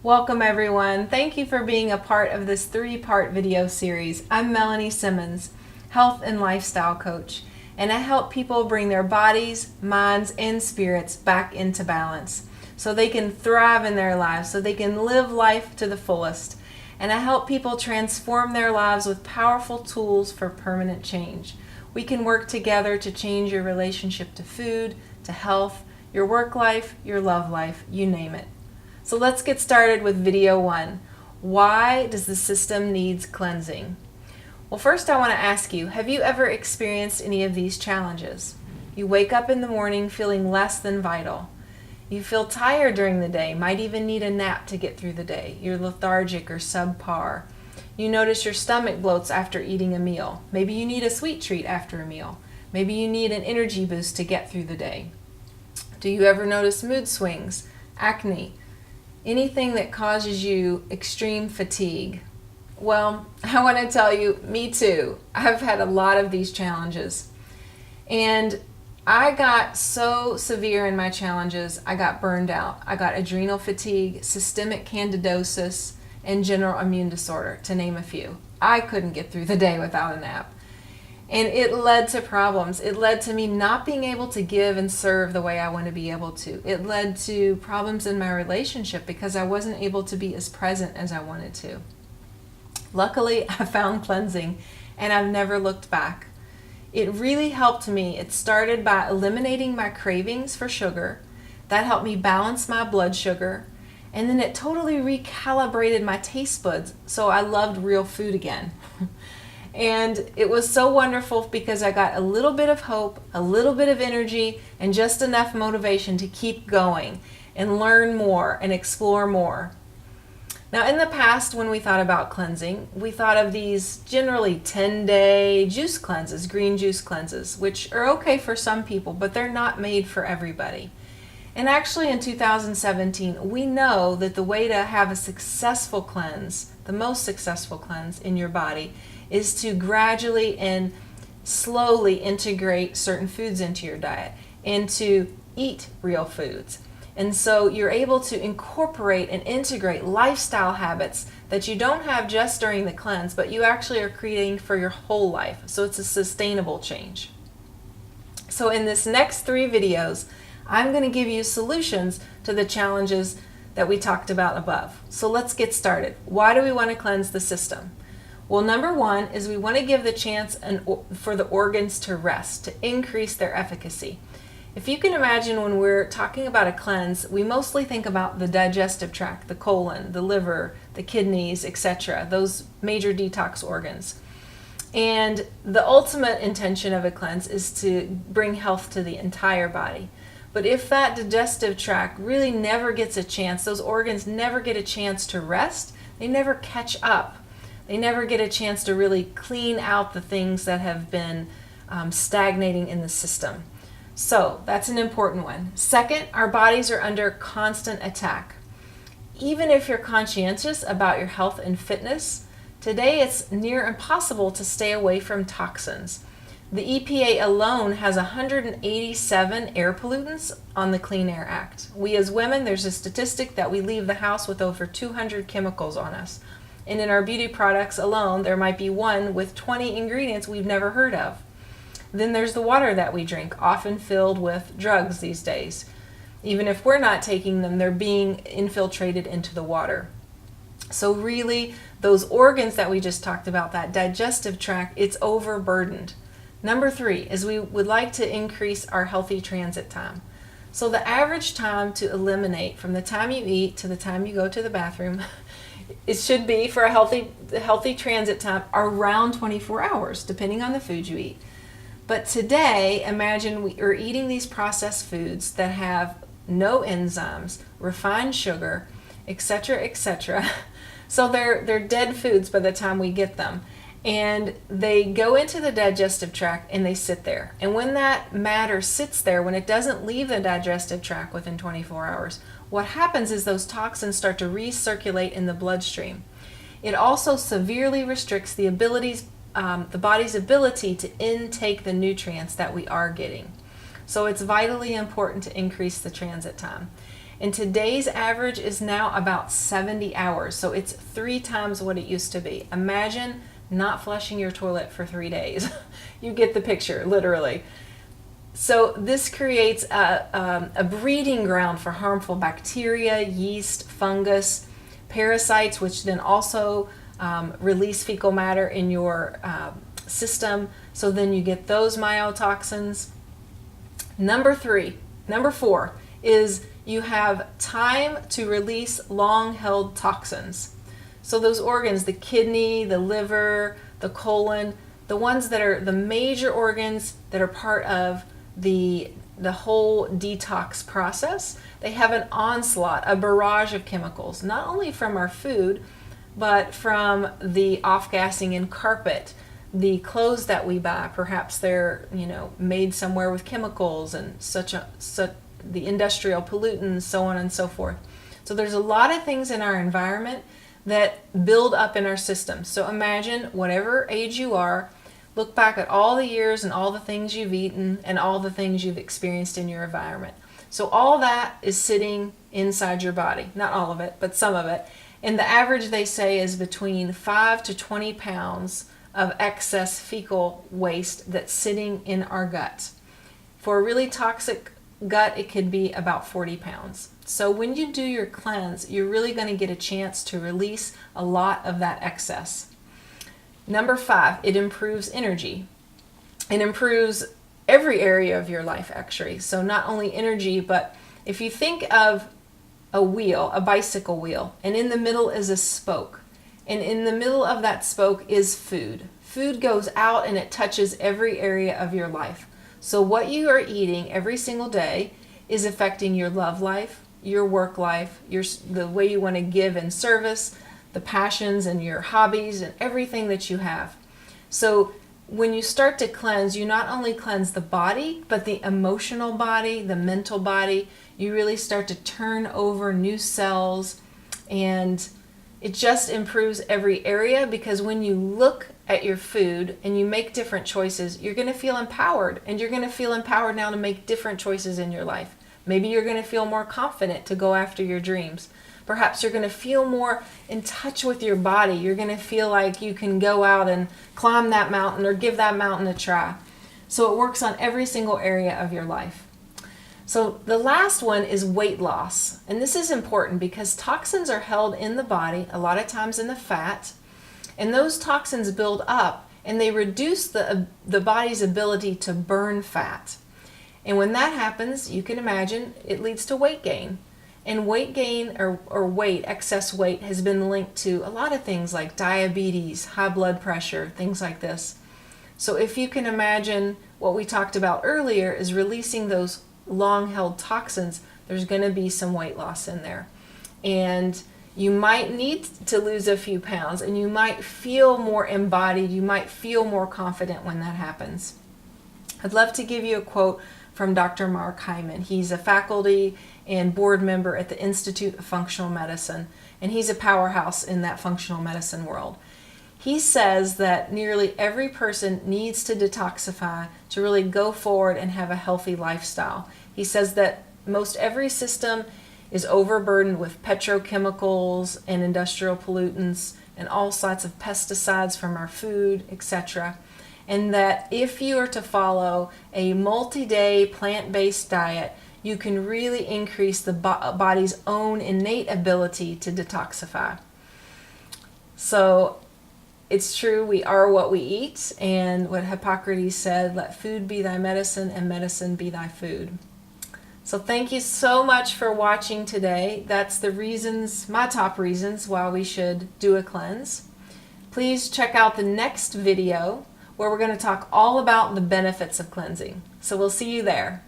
Welcome everyone. Thank you for being a part of this 3-part video series. I'm Melanie Simmons, health and lifestyle coach, and I help people bring their bodies, minds, and spirits back into balance so they can thrive in their lives, so they can live life to the fullest. And I help people transform their lives with powerful tools for permanent change. We can work together to change your relationship to food, to health, your work life, your love life, you name it. So let's get started with video 1. Why does the system needs cleansing? Well, first I want to ask you, have you ever experienced any of these challenges? You wake up in the morning feeling less than vital. You feel tired during the day, might even need a nap to get through the day. You're lethargic or subpar. You notice your stomach bloats after eating a meal. Maybe you need a sweet treat after a meal. Maybe you need an energy boost to get through the day. Do you ever notice mood swings, acne, anything that causes you extreme fatigue? Well, I want to tell you, me too. I've had a lot of these challenges. And I got so severe in my challenges, I got burned out. I got adrenal fatigue, systemic candidosis, and general immune disorder, to name a few. I couldn't get through the day without a nap. And it led to problems. It led to me not being able to give and serve the way I want to be able to. It led to problems in my relationship because I wasn't able to be as present as I wanted to. Luckily, I found cleansing and I've never looked back. It really helped me. It started by eliminating my cravings for sugar. That helped me balance my blood sugar. And then it totally recalibrated my taste buds, so I loved real food again. And it was so wonderful because I got a little bit of hope, a little bit of energy, and just enough motivation to keep going and learn more and explore more. Now, in the past, when we thought about cleansing, we thought of these generally 10-day juice cleanses, green juice cleanses, which are okay for some people, but they're not made for everybody. And actually in 2017, we know that the way to have a successful cleanse, the most successful cleanse in your body, is to gradually and slowly integrate certain foods into your diet and to eat real foods. And so you're able to incorporate and integrate lifestyle habits that you don't have just during the cleanse, but you actually are creating for your whole life. So it's a sustainable change. So in this next 3 videos, I'm going to give you solutions to the challenges that we talked about above. So let's get started. Why do we want to cleanse the system? Well, number 1 is we want to give the chance for the organs to rest, to increase their efficacy. If you can imagine, when we're talking about a cleanse, we mostly think about the digestive tract, the colon, the liver, the kidneys, etc., those major detox organs. And the ultimate intention of a cleanse is to bring health to the entire body. But if that digestive tract really never gets a chance, those organs never get a chance to rest, they never catch up. They never get a chance to really clean out the things that have been stagnating in the system. So that's an important one. Second, our bodies are under constant attack. Even if you're conscientious about your health and fitness, today it's near impossible to stay away from toxins. The EPA alone has 187 air pollutants on the Clean Air Act. We as women, there's a statistic that we leave the house with over 200 chemicals on us. And in our beauty products alone, there might be one with 20 ingredients we've never heard of. Then there's the water that we drink, often filled with drugs these days. Even if we're not taking them, they're being infiltrated into the water. So really, those organs that we just talked about, that digestive tract, it's overburdened. Number 3 is we would like to increase our healthy transit time. So the average time to eliminate from the time you eat to the time you go to the bathroom, it should be, for a healthy transit time, around 24 hours, depending on the food you eat. But today, imagine we are eating these processed foods that have no enzymes, refined sugar, etc., etc. So they're dead foods by the time we get them. And they go into the digestive tract and they sit there. And when that matter sits there, when it doesn't leave the digestive tract within 24 hours, what happens is those toxins start to recirculate in the bloodstream. It also severely restricts the body's ability to intake the nutrients that we are getting. So it's vitally important to increase the transit time. And today's average is now about 70 hours. So it's 3 times what it used to be. Imagine not flushing your toilet for 3 days. You get the picture, literally. So this creates a breeding ground for harmful bacteria, yeast, fungus, parasites, which then also release fecal matter in your system. So then you get those myotoxins. Number 4 is you have time to release long-held toxins. So those organs, the kidney, the liver, the colon, the ones that are the major organs that are part of the whole detox process, they have an onslaught, a barrage of chemicals, not only from our food, but from the off-gassing in carpet, the clothes that we buy. Perhaps they're made somewhere with chemicals and such the industrial pollutants, so on and so forth. So there's a lot of things in our environment that build up in our system. So imagine, whatever age you are, look back at all the years and all the things you've eaten and all the things you've experienced in your environment. So all that is sitting inside your body. Not all of it, but some of it. And the average, they say, is between 5 to 20 pounds of excess fecal waste that's sitting in our gut. For a really toxic gut, it could be about 40 pounds. So when you do your cleanse, you're really going to get a chance to release a lot of that excess. Number 5, it improves energy. It improves every area of your life, actually. So not only energy, but if you think of a wheel, a bicycle wheel, and in the middle is a spoke. And in the middle of that spoke is food. Food goes out and it touches every area of your life. So what you are eating every single day is affecting your love life, your work life, the way you want to give in service, the passions and your hobbies and everything that you have. So when you start to cleanse, you not only cleanse the body, but the emotional body, the mental body. You really start to turn over new cells, and it just improves every area, because when you look at your food and you make different choices, you're going to feel empowered, and you're going to feel empowered now to make different choices in your life. Maybe you're going to feel more confident to go after your dreams. Perhaps you're going to feel more in touch with your body. You're going to feel like you can go out and climb that mountain or give that mountain a try. So it works on every single area of your life. So the last one is weight loss. And this is important because toxins are held in the body, a lot of times in the fat. And those toxins build up and they reduce the body's ability to burn fat. And when that happens, you can imagine it leads to weight gain. And weight gain or weight, excess weight, has been linked to a lot of things like diabetes, high blood pressure, things like this. So if you can imagine what we talked about earlier is releasing those long-held toxins, there's going to be some weight loss in there. And you might need to lose a few pounds, and you might feel more embodied, you might feel more confident when that happens. I'd love to give you a quote from Dr. Mark Hyman. He's a faculty and board member at the Institute of Functional Medicine, and he's a powerhouse in that functional medicine world. He says that nearly every person needs to detoxify to really go forward and have a healthy lifestyle. He says that most every system is overburdened with petrochemicals and industrial pollutants and all sorts of pesticides from our food, etc. And that if you are to follow a multi-day plant-based diet, you can really increase the body's own innate ability to detoxify. So it's true, we are what we eat, and what Hippocrates said, let food be thy medicine and medicine be thy food. So thank you so much for watching today. That's the reasons, my top reasons why we should do a cleanse. Please check out the next video where we're going to talk all about the benefits of cleansing. So we'll see you there.